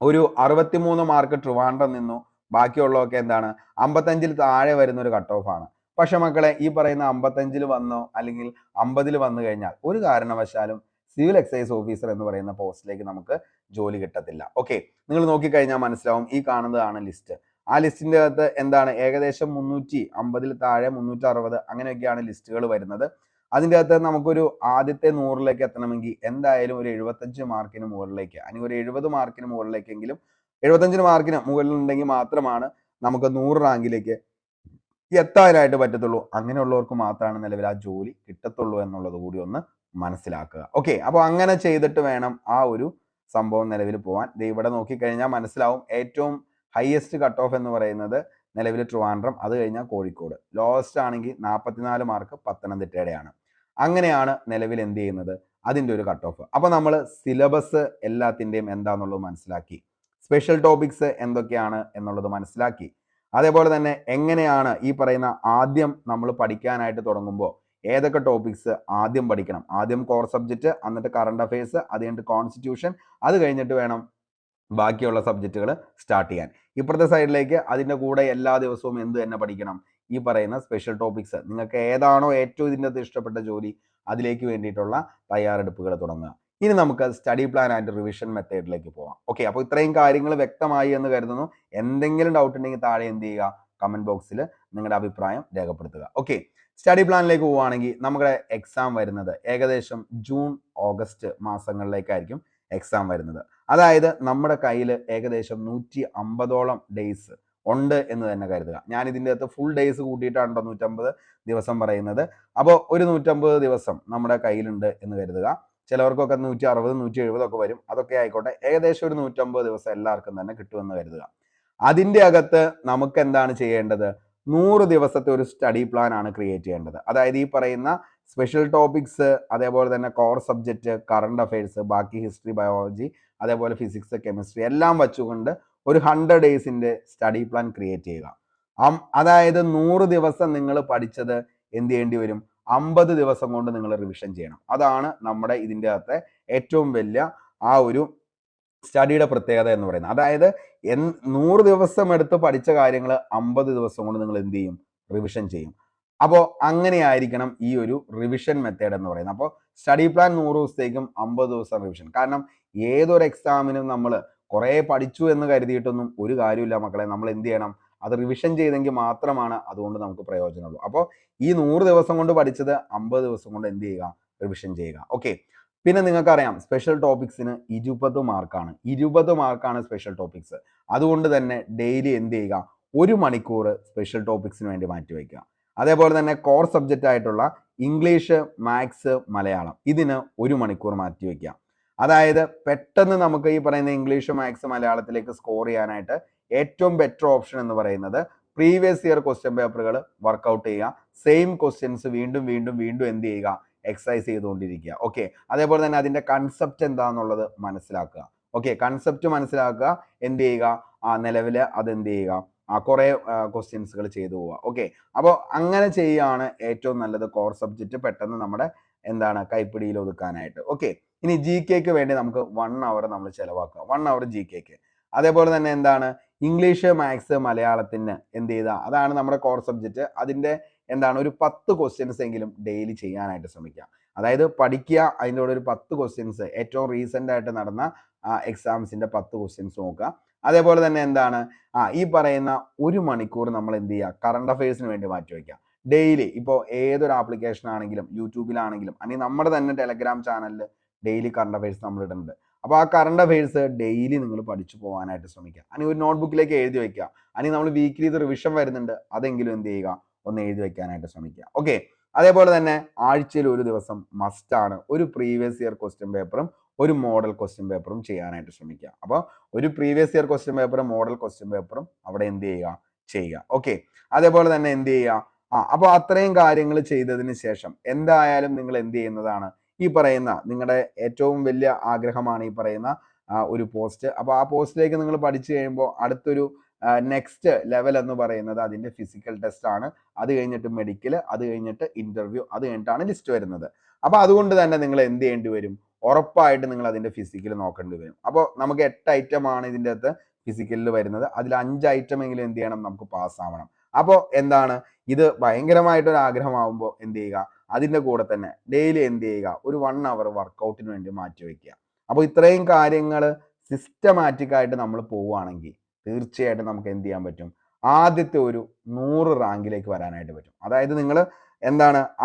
ഒരു 63 മാർക്ക് ട്രിവാൻഡ്രം നിന്നു, ബാക്കിയുള്ളതൊക്കെ എന്താണ് 55-ൽ താഴെ വരുന്ന ഒരു കട്ട് ഓഫ് ആണ്. പക്ഷെ മക്കളെ ഈ പറയുന്ന 55-ൽ വന്നോ അല്ലെങ്കിൽ 50-ൽ വന്നു കഴിഞ്ഞാൽ ഒരു കാരണവശാലും സിവിൽ എക്സൈസ് ഓഫീസർ എന്ന് പറയുന്ന പോസ്റ്റിലേക്ക് നമുക്ക് ജോലി കിട്ടത്തില്ല. ഓക്കെ, നിങ്ങൾ നോക്കിക്കഴിഞ്ഞാൽ മനസ്സിലാവും. ഈ കാണുന്നതാണ് ലിസ്റ്റ്. ആ ലിസ്റ്റിന്റെ അകത്ത് എന്താണ് ഏകദേശം 350-ൽ താഴെ 360 അങ്ങനെയൊക്കെയാണ് ലിസ്റ്റുകൾ വരുന്നത്. അതിൻ്റെ അകത്ത് നമുക്കൊരു ആദ്യത്തെ 100-ലേക്ക് എത്തണമെങ്കിൽ എന്തായാലും ഒരു 75 മാർക്കിന് മുകളിലേക്ക് അല്ലെങ്കിൽ ഒരു 70 മാർക്കിന് മുകളിലേക്കെങ്കിലും 75 മാർക്കിന് മുകളിലുണ്ടെങ്കിൽ മാത്രമാണ് നമുക്ക് 100 റാങ്കിലേക്ക് എത്താനായിട്ട് പറ്റത്തുള്ളൂ. അങ്ങനെയുള്ളവർക്ക് മാത്രമാണ് നിലവിൽ ആ ജോലി കിട്ടത്തുള്ളൂ എന്നുള്ളത് കൂടി ഒന്ന് മനസ്സിലാക്കുക. ഓക്കെ, അപ്പോൾ അങ്ങനെ ചെയ്തിട്ട് വേണം ആ ഒരു സംഭവം നിലവിൽ പോകാൻ. ഇവിടെ നോക്കിക്കഴിഞ്ഞാൽ മനസ്സിലാവും ഏറ്റവും ഹയസ്റ്റ് കട്ട് ഓഫ് എന്ന് പറയുന്നത് നിലവിൽ ട്രിവാൻഡ്രം, അത് കഴിഞ്ഞാൽ കോഴിക്കോട്, ലോവസ്റ്റ് ആണെങ്കിൽ 44 മാർക്ക് പത്തനംതിട്ടയുടെയാണ്. അങ്ങനെയാണ് നിലവിൽ എന്ത് ചെയ്യുന്നത് അതിൻ്റെ ഒരു കട്ട് ഓഫ്. അപ്പോൾ നമ്മൾ സിലബസ് എല്ലാത്തിൻ്റെയും എന്താണെന്നുള്ളത് മനസ്സിലാക്കി, സ്പെഷ്യൽ ടോപ്പിക്സ് എന്തൊക്കെയാണ് എന്നുള്ളത് മനസ്സിലാക്കി, അതേപോലെ തന്നെ എങ്ങനെയാണ് ഈ പറയുന്ന ആദ്യം നമ്മൾ പഠിക്കാനായിട്ട് തുടങ്ങുമ്പോൾ ഏതൊക്കെ ടോപ്പിക്സ് ആദ്യം പഠിക്കണം, ആദ്യം കോർ സബ്ജക്റ്റ്, എന്നിട്ട് കറണ്ട് അഫയേഴ്സ്, അത് കഴിഞ്ഞിട്ട് കോൺസ്റ്റിറ്റ്യൂഷൻ, അത് കഴിഞ്ഞിട്ട് വേണം ബാക്കിയുള്ള സബ്ജക്റ്റുകൾ സ്റ്റാർട്ട് ചെയ്യാൻ. ഇപ്പുറത്തെ സൈഡിലേക്ക് അതിൻ്റെ കൂടെ എല്ലാ ദിവസവും എന്ത് തന്നെ പഠിക്കണം, ഈ പറയുന്ന സ്പെഷ്യൽ ടോപ്പിക്സ്. നിങ്ങൾക്ക് ഏതാണോ ഏറ്റവും ഇതിൻ്റെ അകത്ത് ഇഷ്ടപ്പെട്ട ജോലി അതിലേക്ക് വേണ്ടിയിട്ടുള്ള തയ്യാറെടുപ്പുകൾ തുടങ്ങുക. ഇനി നമുക്ക് സ്റ്റഡി പ്ലാൻ ആൻഡ് റിവിഷൻ മെത്തേഡിലേക്ക് പോവാം. ഓക്കെ, അപ്പോൾ ഇത്രയും കാര്യങ്ങൾ വ്യക്തമായി എന്ന് കരുതുന്നു. എന്തെങ്കിലും ഡൗട്ട് ഉണ്ടെങ്കിൽ താഴെ എന്ത് ചെയ്യുക, കമന്റ് ബോക്സിൽ നിങ്ങളുടെ അഭിപ്രായം രേഖപ്പെടുത്തുക. ഓക്കെ, സ്റ്റഡി പ്ലാനിലേക്ക് പോവുകയാണെങ്കിൽ നമ്മുടെ എക്സാം വരുന്നത് ഏകദേശം ജൂൺ ഓഗസ്റ്റ് മാസങ്ങളിലേക്കായിരിക്കും എക്സാം വരുന്നത്. അതായത് നമ്മുടെ കയ്യിൽ ഏകദേശം 150ഓളം ഡേയ്സ് ഉണ്ട് എന്ന് തന്നെ കരുതുക. ഞാൻ ഇതിൻ്റെ അകത്ത് ഫുൾ ഡേയ്സ് കൂട്ടിയിട്ടാണ് 150 ദിവസം പറയുന്നത്. അപ്പോൾ ഒരു 150 ദിവസം നമ്മുടെ കയ്യിലുണ്ട് എന്ന് കരുതുക. ചിലവർക്കൊക്കെ 160, 170 ഒക്കെ വരും. അതൊക്കെ ആയിക്കോട്ടെ, ഏകദേശം ഒരു 150 ദിവസം എല്ലാവർക്കും തന്നെ കിട്ടുമെന്ന് കരുതുക. അതിൻ്റെ അകത്ത് നമുക്ക് എന്താണ് ചെയ്യേണ്ടത്, 100 ദിവസത്തെ ഒരു സ്റ്റഡി പ്ലാൻ ആണ് ക്രിയേറ്റ് ചെയ്യേണ്ടത്. അതായത് ഈ പറയുന്ന സ്പെഷ്യൽ ടോപ്പിക്സ്, അതേപോലെ തന്നെ കോർ സബ്ജക്റ്റ്, കറണ്ട് അഫയേഴ്സ്, ബാക്കി ഹിസ്റ്ററി, ബയോളജി, അതേപോലെ ഫിസിക്സ്, കെമിസ്ട്രി എല്ലാം വെച്ചുകൊണ്ട് ഒരു 100 ഡേയ്സിൻ്റെ സ്റ്റഡി പ്ലാൻ ക്രിയേറ്റ് ചെയ്യുക. അതായത് 100 ദിവസം നിങ്ങൾ പഠിച്ചത് എന്ത് ചെയ്യേണ്ടി വരും? 50 ദിവസം കൊണ്ട് നിങ്ങൾ റിവിഷൻ ചെയ്യണം. അതാണ് നമ്മുടെ ഇതിൻ്റെ അകത്തെ ഏറ്റവും വലിയ ആ ഒരു സ്റ്റഡിയുടെ പ്രത്യേകത എന്ന് പറയുന്നത്. അതായത് 100 ദിവസം എടുത്ത് പഠിച്ച കാര്യങ്ങൾ 50 ദിവസം കൊണ്ട് നിങ്ങൾ എന്ത് ചെയ്യും? റിവിഷൻ ചെയ്യും. അപ്പോൾ അങ്ങനെയായിരിക്കണം ഈ ഒരു റിവിഷൻ മെത്തേഡ് എന്ന് പറയുന്നത്. അപ്പോൾ സ്റ്റഡി പ്ലാൻ 100 ദിവസത്തേക്കും 50 ദിവസം റിവിഷൻ. കാരണം ഏതൊരു എക്സാമിനും നമ്മൾ കുറേ പഠിച്ചു എന്ന് കരുതിയിട്ടൊന്നും ഒരു കാര്യമില്ല മക്കളെ. നമ്മൾ എന്ത് ചെയ്യണം? അത് റിവിഷൻ ചെയ്തെങ്കിൽ മാത്രമാണ് അതുകൊണ്ട് നമുക്ക് പ്രയോജനമുള്ളൂ. അപ്പോൾ ഈ 100 ദിവസം കൊണ്ട് പഠിച്ചത് 50 ദിവസം കൊണ്ട് എന്ത് ചെയ്യുക? റിവിഷൻ ചെയ്യുക. ഓക്കെ. പിന്നെ നിങ്ങൾക്കറിയാം സ്പെഷ്യൽ ടോപ്പിക്സിന് 20 മാർക്കാണ്. 20 മാർക്കാണ് സ്പെഷ്യൽ ടോപ്പിക്സ്. അതുകൊണ്ട് തന്നെ ഡെയിലി എന്ത് ചെയ്യുക? 1 മണിക്കൂർ സ്പെഷ്യൽ ടോപ്പിക്സിന് വേണ്ടി മാറ്റിവെക്കുക. അതേപോലെ തന്നെ കോർ സബ്ജക്റ്റ് ആയിട്ടുള്ള ഇംഗ്ലീഷ്, മാത്സ്, മലയാളം ഇതിന് 1 മണിക്കൂർ മാറ്റിവെക്കുക. അതായത് പെട്ടെന്ന് നമുക്ക് ഈ പറയുന്ന ഇംഗ്ലീഷ്, മാത്സ്, മലയാളത്തിലേക്ക് സ്കോർ ചെയ്യാനായിട്ട് ഏറ്റവും ബെറ്റർ ഓപ്ഷൻ എന്ന് പറയുന്നത് പ്രീവിയസ് ഇയർ ക്വസ്റ്റ്യൻ പേപ്പറുകൾ വർക്കൗട്ട് ചെയ്യുക. സെയിം ക്വസ്റ്റ്യൻസ് വീണ്ടും വീണ്ടും വീണ്ടും എന്ത് ചെയ്യുക? എക്സസൈസ് ചെയ്തുകൊണ്ടിരിക്കുക. ഓക്കെ. അതേപോലെ തന്നെ അതിൻ്റെ കൺസെപ്റ്റ് എന്താണെന്നുള്ളത് മനസ്സിലാക്കുക. ഓക്കെ. കൺസെപ്റ്റ് മനസ്സിലാക്കുക. എന്ത് ചെയ്യുക? നിലവിൽ അതെന്ത് ചെയ്യുക? കുറേ ക്വസ്റ്റ്യൻസുകൾ ചെയ്തു പോവുക. ഓക്കെ. അപ്പോൾ അങ്ങനെ ചെയ്യുകയാണ് ഏറ്റവും നല്ലത്. കോർ സബ്ജക്റ്റ് പെട്ടെന്ന് നമ്മുടെ കൈപ്പിടിയിൽ ഒതുക്കാനായിട്ട്. ഓക്കെ. ഇനി ജി കെക്ക് വേണ്ടി നമുക്ക് 1 അവർ നമ്മൾ ചിലവാക്കുക. 1 അവർ ജി കെക്ക്. അതേപോലെ തന്നെ ഇംഗ്ലീഷ്, മാത്സ്, മലയാളത്തിന് എന്ത് ചെയ്താൽ അതാണ് നമ്മുടെ കോർ സബ്ജക്റ്റ്. അതിൻ്റെ ഒരു 10 ക്വസ്റ്റ്യൻസ് എങ്കിലും ഡെയിലി ചെയ്യാനായിട്ട് ശ്രമിക്കുക. അതായത് പഠിക്കുക, അതിൻ്റെ കൂടെ ഒരു 10 ക്വസ്റ്റ്യൻസ് ഏറ്റവും റീസെൻ്റ് ആയിട്ട് നടന്ന എക്സാംസിൻ്റെ 10 ക്വസ്റ്റ്യൻസ് നോക്കുക. അതേപോലെ തന്നെ ഈ പറയുന്ന 1 മണിക്കൂർ നമ്മൾ എന്ത് ചെയ്യുക? കറണ്ട് അഫയേഴ്സിന് വേണ്ടി മാറ്റിവെക്കുക. ഡെയിലി ഇപ്പോൾ ഏതൊരു ആപ്ലിക്കേഷൻ ആണെങ്കിലും യൂട്യൂബിലാണെങ്കിലും അല്ലെങ്കിൽ നമ്മുടെ തന്നെ ടെലഗ്രാം ചാനലിൽ ഡെയിലി കറണ്ട് അഫയേഴ്സ് നമ്മൾ ഇടുന്നുണ്ട്. അപ്പോൾ ആ കറണ്ട് അഫയേഴ്സ് ഡെയിലി നിങ്ങൾ പഠിച്ചു പോകാനായിട്ട് ശ്രമിക്കുക. അല്ലെങ്കിൽ ഒരു നോട്ട്ബുക്കിലേക്ക് എഴുതി വെക്കുക. അല്ലെങ്കിൽ നമ്മൾ വീക്കിലി ഇത് റിവിഷൻ വരുന്നുണ്ട്, അതെങ്കിലും എന്ത് ചെയ്യുക? ഒന്ന് എഴുതി വെക്കാനായിട്ട് ശ്രമിക്കുക. ഓക്കെ. അതേപോലെ തന്നെ ആഴ്ചയിൽ ഒരു ദിവസം മസ്റ്റാണ് ഒരു പ്രീവിയസ് ഇയർ ക്വസ്റ്റ്യൻ പേപ്പറും ഒരു മോഡൽ ക്വസ്റ്റ്യൻ പേപ്പറും ചെയ്യാനായിട്ട് ശ്രമിക്കുക. അപ്പോൾ ഒരു പ്രീവിയസ് ഇയർ ക്വസ്റ്റ്യൻ പേപ്പറും മോഡൽ ക്വസ്റ്റ്യൻ പേപ്പറും അവിടെ എന്ത് ചെയ്യുക. ഓക്കെ. അതേപോലെ തന്നെ എന്ത് ചെയ്യുക? അപ്പോൾ അത്രയും കാര്യങ്ങൾ ചെയ്തതിന് ശേഷം എന്തായാലും നിങ്ങൾ എന്ത് ചെയ്യുന്നതാണ്? ഈ പറയുന്ന നിങ്ങളുടെ ഏറ്റവും വലിയ ആഗ്രഹമാണ് ഈ പറയുന്ന ഒരു പോസ്റ്റ്. അപ്പോൾ ആ പോസ്റ്റിലേക്ക് നിങ്ങൾ പഠിച്ചു കഴിയുമ്പോൾ അടുത്തൊരു നെക്സ്റ്റ് ലെവൽ എന്ന് പറയുന്നത് അതിൻ്റെ ഫിസിക്കൽ ടെസ്റ്റ് ആണ്. അത് കഴിഞ്ഞിട്ട് മെഡിക്കൽ, അത് കഴിഞ്ഞിട്ട് ഇൻ്റർവ്യൂ, അത് കഴിഞ്ഞിട്ടാണ് ലിസ്റ്റ് വരുന്നത്. അപ്പോൾ അതുകൊണ്ട് തന്നെ നിങ്ങൾ എന്ത് ചെയ്യേണ്ടി വരും? ഉറപ്പായിട്ട് നിങ്ങൾ അതിൻ്റെ ഫിസിക്കൽ നോക്കേണ്ടി വരും. അപ്പോൾ നമുക്ക് 8 ഐറ്റമാണ് ഇതിൻ്റെ അകത്ത് ഫിസിക്കലിൽ വരുന്നത്. അതിൽ 5 ഐറ്റം എങ്കിലും എന്ത് ചെയ്യണം? നമുക്ക് പാസ്സാവണം. അപ്പോൾ ഇത് ഭയങ്കരമായിട്ടൊരു ആഗ്രഹമാകുമ്പോൾ എന്ത് ചെയ്യുക? അതിൻ്റെ കൂടെ തന്നെ ഡെയിലി എന്ത് ചെയ്യുക? ഒരു 1 അവർ വർക്കൗട്ടിന് വേണ്ടി മാറ്റിവെക്കുക. അപ്പോൾ ഇത്രയും കാര്യങ്ങൾ സിസ്റ്റമാറ്റിക് ആയിട്ട് നമ്മൾ പോവുകയാണെങ്കിൽ തീർച്ചയായിട്ടും നമുക്ക് എന്ത് ചെയ്യാൻ പറ്റും? ആദ്യത്തെ ഒരു 100 റാങ്കിലേക്ക് വരാനായിട്ട് പറ്റും. അതായത് നിങ്ങൾ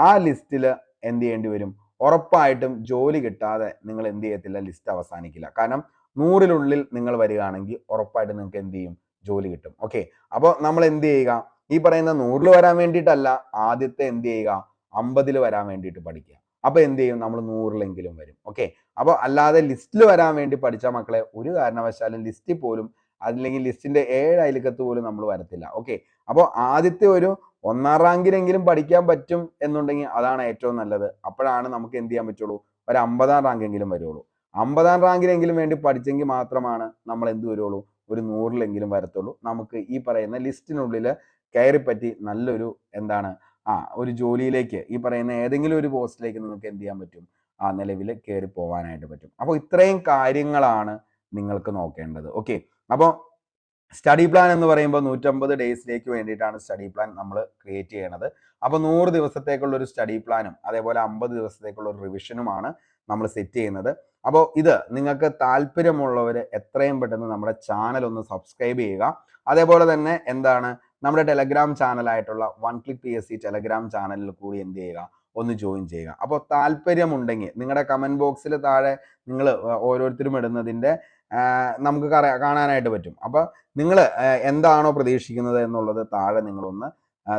ആ ലിസ്റ്റിൽ എന്ത് ചെയ്യേണ്ടി വരും? ഉറപ്പായിട്ടും ജോലി കിട്ടാതെ നിങ്ങൾ എന്ത് ചെയ്യത്തില്ല? ലിസ്റ്റ് അവസാനിക്കില്ല. കാരണം 100-നുള്ളിൽ നിങ്ങൾ വരികയാണെങ്കിൽ ഉറപ്പായിട്ടും നിങ്ങൾക്ക് എന്ത് ചെയ്യും? ജോലി കിട്ടും. ഓക്കെ. അപ്പോൾ നമ്മൾ എന്ത് ചെയ്യുക? ഈ പറയുന്ന 100-ൽ വരാൻ വേണ്ടിയിട്ടല്ല, ആദ്യത്തെ എന്ത് ചെയ്യുക? 50-ൽ വരാൻ വേണ്ടിയിട്ട് പഠിക്കുക. അപ്പോൾ എന്ത് ചെയ്യും? നമ്മൾ 100-ലെങ്കിലും വരും. ഓക്കെ. അപ്പോൾ അല്ലാതെ ലിസ്റ്റിൽ വരാൻ വേണ്ടി പഠിച്ച മക്കളെ ഒരു കാരണവശാലും ലിസ്റ്റിൽ പോലും, അല്ലെങ്കിൽ ലിസ്റ്റിൻ്റെ 7 അയൽക്കത്ത് പോലും നമ്മൾ വരത്തില്ല. ഓക്കെ. അപ്പോൾ ആദ്യത്തെ ഒരു 1-ാം റാങ്കിലെങ്കിലും പഠിക്കാൻ പറ്റും എന്നുണ്ടെങ്കിൽ അതാണ് ഏറ്റവും നല്ലത്. അപ്പോഴാണ് നമുക്ക് എന്ത് ചെയ്യാൻ പറ്റുള്ളൂ? ഒരു 50-ാം റാങ്കെങ്കിലും വരുള്ളൂ. 50-ാം റാങ്കിലെങ്കിലും വേണ്ടി പഠിച്ചെങ്കിൽ മാത്രമാണ് നമ്മൾ എന്ത് വരുള്ളൂ? ഒരു 100-ലെങ്കിലും വരത്തുള്ളൂ. നമുക്ക് ഈ പറയുന്ന ലിസ്റ്റിനുള്ളിൽ കയറിപ്പറ്റി നല്ലൊരു ഒരു ജോലിയിലേക്ക്, ഈ പറയുന്ന ഏതെങ്കിലും ഒരു പോസ്റ്റിലേക്ക് നിങ്ങൾക്ക് എന്ത് ചെയ്യാൻ പറ്റും? നിലവിൽ കയറി പോകാനായിട്ട് പറ്റും. അപ്പോൾ ഇത്രയും കാര്യങ്ങളാണ് നിങ്ങൾക്ക് നോക്കേണ്ടത്. ഓക്കെ. അപ്പോൾ സ്റ്റഡി പ്ലാൻ എന്ന് പറയുമ്പോൾ 150 ഡേയ്സിലേക്ക് വേണ്ടിയിട്ടാണ് സ്റ്റഡി പ്ലാൻ നമ്മൾ ക്രിയേറ്റ് ചെയ്യണത്. അപ്പോൾ 100 ദിവസത്തേക്കുള്ള ഒരു സ്റ്റഡി പ്ലാനും അതേപോലെ 50 ദിവസത്തേക്കുള്ള ഒരു റിവിഷനുമാണ് നമ്മൾ സെറ്റ് ചെയ്യുന്നത്. അപ്പോൾ ഇത് നിങ്ങൾക്ക് താല്പര്യമുള്ളവർ എത്രയും പെട്ടെന്ന് നമ്മുടെ ചാനൽ ഒന്ന് സബ്സ്ക്രൈബ് ചെയ്യുക. അതേപോലെ തന്നെ നമ്മുടെ ടെലഗ്രാം ചാനലായിട്ടുള്ള വൺ ക്ലിക്ക് PSC ടെലഗ്രാം ചാനലിൽ കൂടി എന്ത് ചെയ്യുക? ഒന്ന് ജോയിൻ ചെയ്യുക. അപ്പോൾ താല്പര്യമുണ്ടെങ്കിൽ നിങ്ങളുടെ കമൻറ്റ് ബോക്സിൽ താഴെ നിങ്ങൾ ഓരോരുത്തരും ഇടുന്നതിൻ്റെ നമുക്ക് കാണാനായിട്ട് പറ്റും. അപ്പോൾ നിങ്ങൾ എന്താണോ പ്രതീക്ഷിക്കുന്നത് എന്നുള്ളത് താഴെ നിങ്ങളൊന്ന്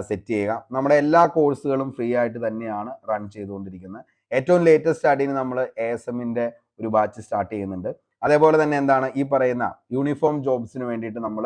സെറ്റ് ചെയ്യുക. നമ്മുടെ എല്ലാ കോഴ്സുകളും ഫ്രീ ആയിട്ട് തന്നെയാണ് റൺ ചെയ്തുകൊണ്ടിരിക്കുന്നത്. ഏറ്റവും ലേറ്റസ്റ്റ് ആയിട്ട് നമ്മൾ ASMൻ്റെ ഒരു ബാച്ച് സ്റ്റാർട്ട് ചെയ്യുന്നുണ്ട്. അതേപോലെ തന്നെ ഈ പറയുന്ന യൂണിഫോം ജോബ്സിന് വേണ്ടിയിട്ട് നമ്മൾ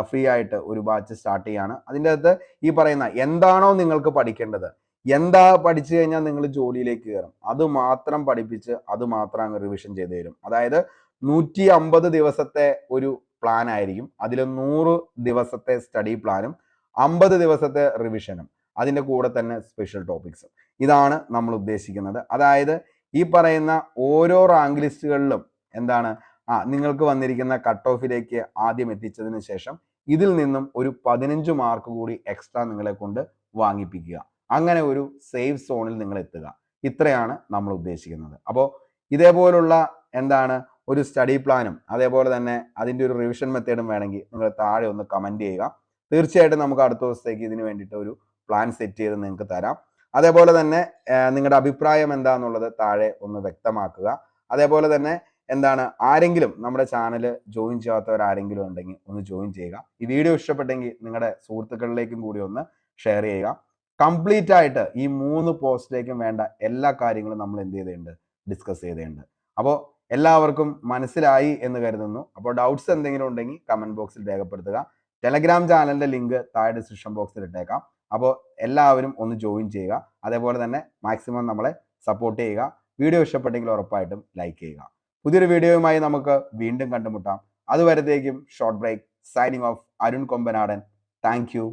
ഫ്രീ ആയിട്ട് ഒരു ബാച്ച് സ്റ്റാർട്ട് ചെയ്യാണ്. അതിൻ്റെ അകത്ത് ഈ പറയുന്ന എന്താണോ നിങ്ങൾക്ക് പഠിക്കേണ്ടത്, എന്താ പഠിച്ചു കഴിഞ്ഞാൽ നിങ്ങൾ ജോലിയിലേക്ക് കയറും, അത് മാത്രം പഠിപ്പിച്ച് അത് മാത്രം അങ്ങ് റിവിഷൻ ചെയ്ത് തരും. അതായത് 150 ദിവസത്തെ ഒരു പ്ലാൻ ആയിരിക്കും. അതിൽ 100 ദിവസത്തെ സ്റ്റഡി പ്ലാനും 50 ദിവസത്തെ റിവിഷനും അതിൻ്റെ കൂടെ തന്നെ സ്പെഷ്യൽ ടോപ്പിക്സും. ഇതാണ് നമ്മൾ ഉദ്ദേശിക്കുന്നത്. അതായത് ഈ പറയുന്ന ഓരോ റാങ്ക് ലിസ്റ്റുകളിലും എന്താണ് നിങ്ങൾക്ക് വന്നിരിക്കുന്ന കട്ട് ഓഫിലേക്ക് ആദ്യം എത്തിച്ചതിന് ശേഷം ഇതിൽ നിന്നും ഒരു 15 മാർക്ക് കൂടി എക്സ്ട്രാ നിങ്ങളെ കൊണ്ട് വാങ്ങിപ്പിക്കുക. അങ്ങനെ ഒരു സേഫ് സോണിൽ നിങ്ങൾ എത്തുക. ഇത്രയാണ് നമ്മൾ ഉദ്ദേശിക്കുന്നത്. അപ്പോൾ ഇതേപോലുള്ള എന്താണ് ഒരു സ്റ്റഡി പ്ലാനും അതേപോലെ തന്നെ അതിൻ്റെ ഒരു റിവിഷൻ മെത്തേഡും വേണമെങ്കിൽ നിങ്ങൾ താഴെ ഒന്ന് കമൻറ്റ് ചെയ്യുക. തീർച്ചയായിട്ടും നമുക്ക് അടുത്ത ദിവസത്തേക്ക് ഇതിന് വേണ്ടിയിട്ട് ഒരു പ്ലാൻ സെറ്റ് ചെയ്ത് നിങ്ങൾക്ക് തരാം. അതേപോലെ തന്നെ നിങ്ങളുടെ അഭിപ്രായം എന്താണെന്നുള്ളത് താഴെ ഒന്ന് വ്യക്തമാക്കുക. അതേപോലെ തന്നെ എന്താണ് ആരെങ്കിലും നമ്മുടെ ചാനൽ ജോയിൻ ചെയ്യാത്തവരാരെങ്കിലും ഉണ്ടെങ്കിൽ ഒന്ന് ജോയിൻ ചെയ്യുക. ഈ വീഡിയോ ഇഷ്ടപ്പെട്ടെങ്കിൽ നിങ്ങളുടെ സുഹൃത്തുക്കളിലേക്കും കൂടി ഒന്ന് ഷെയർ ചെയ്യുക. കംപ്ലീറ്റ് ആയിട്ട് ഈ 3 പോസ്റ്റിലേക്കും വേണ്ട എല്ലാ കാര്യങ്ങളും നമ്മൾ എന്ത് ചെയ്തിട്ടുണ്ട്, ഡിസ്കസ് ചെയ്തിട്ടുണ്ട്. അപ്പോൾ എല്ലാവർക്കും മനസ്സിലായി എന്ന് കരുതുന്നു. അപ്പോൾ ഡൗട്ട്സ് എന്തെങ്കിലും ഉണ്ടെങ്കിൽ കമൻറ്റ് ബോക്സിൽ രേഖപ്പെടുത്തുക. ടെലഗ്രാം ചാനലിൻ്റെ ലിങ്ക് താഴെ ഡിസ്ക്രിപ്ഷൻ ബോക്സിൽ ഇട്ടേക്കാം. അപ്പോൾ എല്ലാവരും ഒന്ന് ജോയിൻ ചെയ്യുക. അതേപോലെ തന്നെ മാക്സിമം നമ്മളെ സപ്പോർട്ട് ചെയ്യുക. വീഡിയോ ഇഷ്ടപ്പെട്ടെങ്കിൽ ഉറപ്പായിട്ടും ലൈക്ക് ചെയ്യുക. പുതിയൊരു വീഡിയോയുമായി നമുക്ക് വീണ്ടും കണ്ടുമുട്ടാം. അതുവരത്തേക്കും short break. Signing off Arun Kombanadan. Thank U.